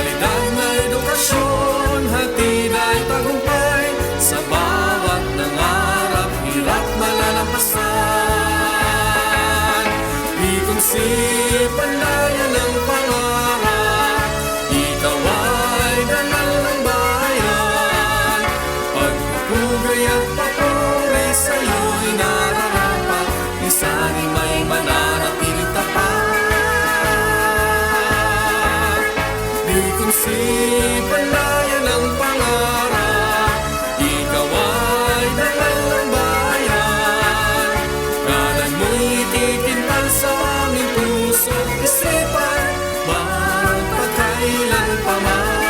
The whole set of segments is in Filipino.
kalidad na edukasyon, hatid ay tagumpay sa bawat nangarap, hirap malalampasan. Di kung si pandayan ng pangarap, ikaw ay dangal ng bayan. Pagpupugay at papuri sa'yo'y nararapat, lisanin may mananatiling tapat. Di kung si pandayan ng pangarap, ikaw ay dangal ng bayan. Kalan mo'y ititintal sa aming puso't isipan, magpakailan pa man.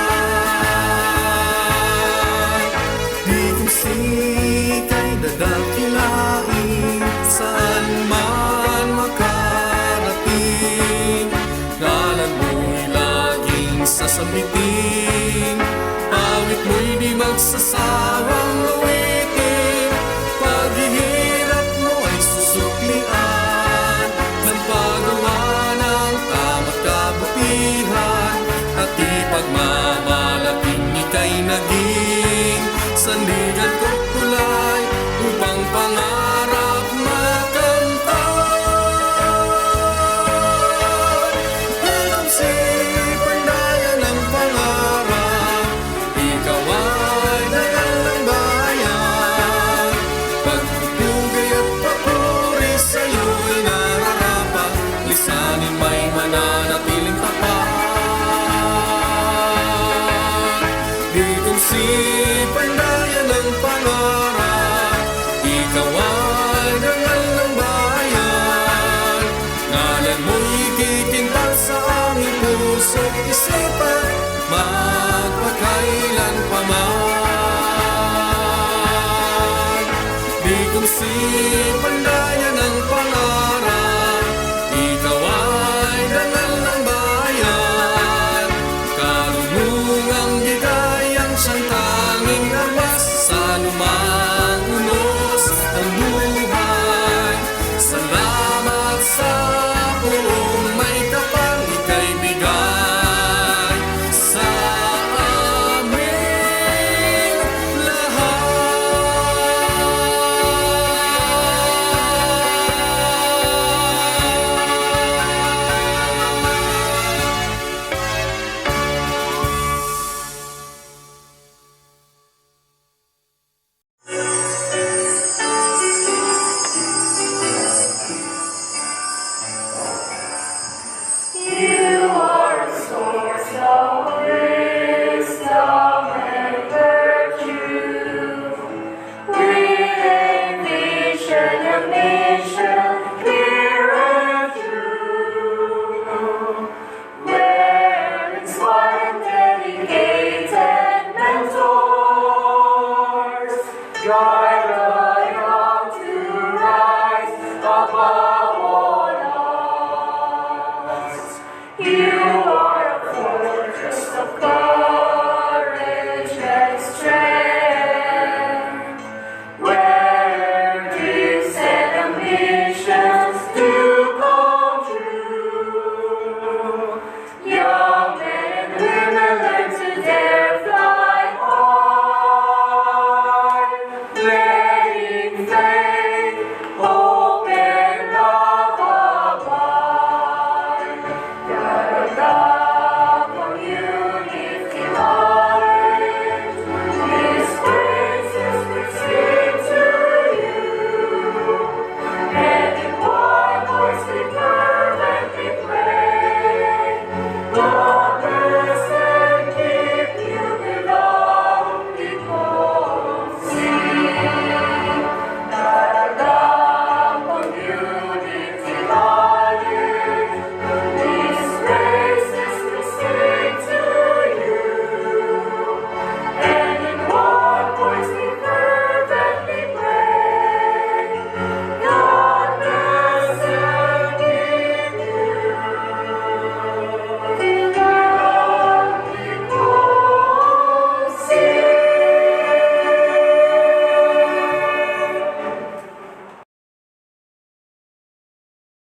Di kung si ika'y dadakilain, saan man makarating. Kalan mo'y laging sasabitin, awit mo'y di magsasawang awitin. Paghihirap mo ay susuklian ng paggawa ng tama't kabutihan, at ipagmamalaking ika'y naging sandigan ko't tulay upang pangarap makamtan. Di kung si pandayan ng pangarap, ikaw ay dangal ng bayan. Pagpupugay at papuri sa'yo'y nararapat, lisanin may mananatiling tapat. Di kung si pandayan ng pangarap, ikaw ay dangal ng bayan. Ngalan mo'y ititintal sa aming puso't isipan, magpakailan